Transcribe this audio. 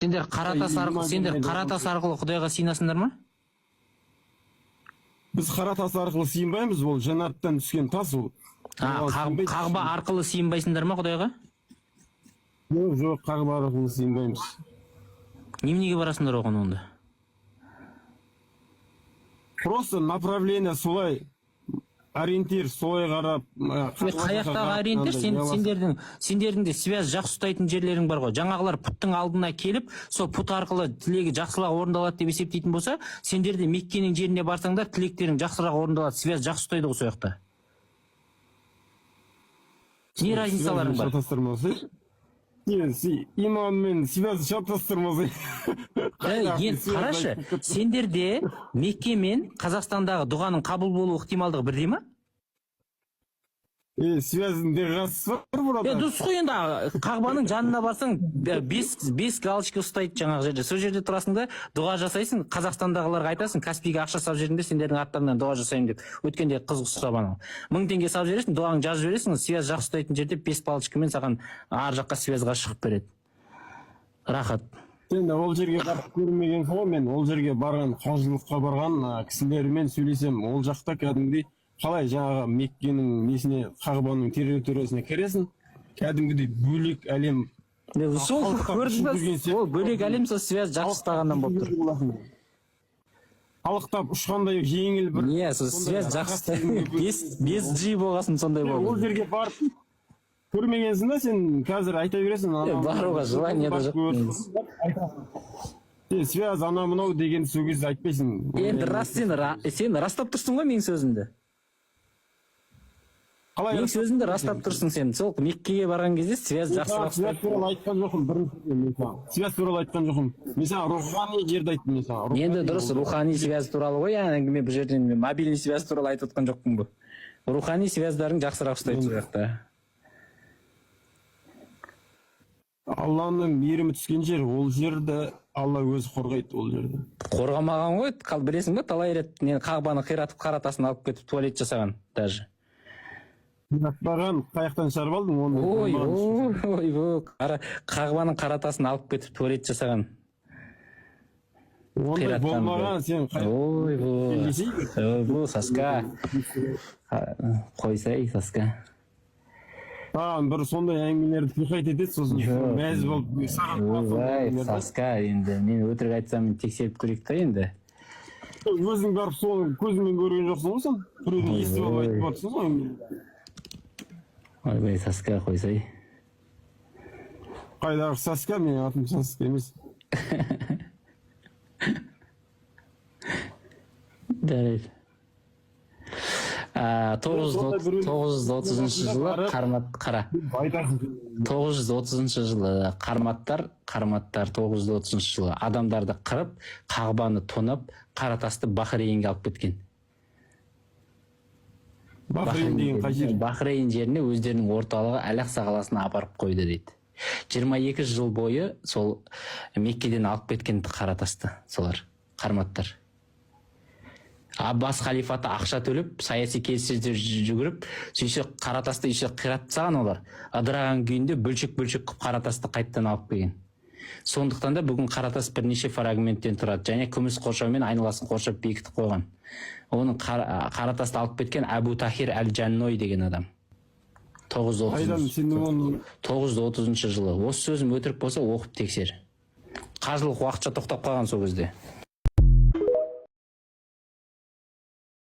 Сендер қара тас арқылы Құдайға сыйынасыңдар ма? Біз қара тас арқылы сыйынбаймыз, ол жәннаттан түскен тас ол. Қағба арқылы сыйынбайсыңдар ма Құдайға? Жоқ, қағба арқылы сыйынбаймыз. Неменеге барасыңдар оған онда? Просто направление солай, ориентир солай қарап. Қаяқтағы ориентир сендердің де связь жақсы ұстайтын жерлерің бар ғой. Жаңағылар пұттың алдына келіп, сол пұт арқылы тілегі жақсырақ орындалады деп есептейтін болса, сендер де Меккенің жеріне барсаңдар, тілектерің жақсырақ орындалады, связь жақсы ұстайды ғой сол жақта. Не разницаларың бар? Иманмен связь шатастырмасы. Қарашы, сендерде Мекке мен Қазақстандағы дұғаның қабыл болу ықтималдығы бірдей ма? Связінде ғасы бар burada. Дұрыс қой, енді Қағбаның жанына барсаң, бес галочка ұстайды жаңағы жерде. Сол жерде тұрасың да дұға жасайсың, Қазақстандағыларға айтасың, Каспийге ақша салып жерінде сендердің аттарынан дұға жасаймын деп. Өткенде қызық сұрап анау. 1000 теңге салып жібересің, дұғаңды жазып жібересің, связь жақсы ұстайтын жерде 5 палочкамен саған ар жаққа связьға шығып береді. Рахат. Енді ол жерге барып көрмеген ғой, мен ол жерге барған, қажылыққа барған кісілермен сөйлесем, ол жақта кәдімгідей қалай жаңағы Меккенің несіне, Қағбаның территориясына кіресің, кәдімгідей бөлек әлем. Сол бөлек әлем сол связь жақсы ұстағаннан болып тұр. Қалықтап ұшқандай жеңіл бір. Не, сол связь жақсы 5G болғасын сондай болды. Ол жерге барып көрмегенсің да, сен қазір айта бересің. Баруға желание да жоқ. Связь ана мынау деген сол кезде айтпайсың. Енді рас сен растап тұрсың ғой менің сөзімді. Менің сөзімді растап тұрсың сен. Сол Меккеге барған кезде связь жақсырақ ұстайды. Связь туралы айтқан жоқпын, біріншіден. Связь туралы айтқан жоқпын. Мен саған рухани жерді айттым, мен саған. Енді дұрыс, рухани связь туралы ғой, әңгіме бұл жерден мобильный связь туралы айтып отқан жоқпын ғой. Рухани связьдарың жақсырақ ұстайды сол жақта. Алланың мейірімі түскен жер, ол жерді Алла өзі қорғайды, ол жерді. Қорғамаған ғой, білесің бе, талай рет Қағбаны қиратып, қара тасын алып кетіп туалет жасаған даже. Баған қаяқтан шығарып алдың оны. Қағбаның қара тасын алып кетіп туалет жасаған. Ондай болмаған сен. Ой, Саска. Қойсай, Саска. Бір сондай әңгімелерді қиқайт етеді, сосын мәз болып саған. Саска, енді мен өтірік айтсам тексеріп көрейік та енді. Өзің барып соны көзіңмен көрген жоқсың ғой сен? Біреудің естіп алып айтып отырсың ғой. Ойбай, Саска, қойсай. Қайдағы Саска, менің атым Саска емес. Дәрет. 930 жылы қарматтар 930 жылы адамдарды қырып, Қағбаны тонап, қара тасты Бахрейнге алып кеткен. Бахрейн деген қай жер? Бахрейн жеріне өздерінің орталығы Әл-Ақса қаласына апарып қойды дейді. 22 жыл бойы сол Меккеден алып кеткен қара тасты, солар, қарматтар. Аббас халифаты ақша төліп, саяси келіссөздер жүгіріп, сөйтсе қара тасты қиратып тастаған олар. Ыдыраған күйінде бөлшек-бөлшек қып қара тасты қайттан алып келген. Сондықтан да бүгін қара тас бірнеше фрагменттен тұрады, және күміс қоршаумен айналасын қоршап бекітіп қойған. Оның қара тасты алып кеткен Әбу Тахир әл-Жанной деген адам. 930 жылы. Осы сөзім өтірік болса оқып тексер. Қажылық уақытша тоқтап қалған сол кезде.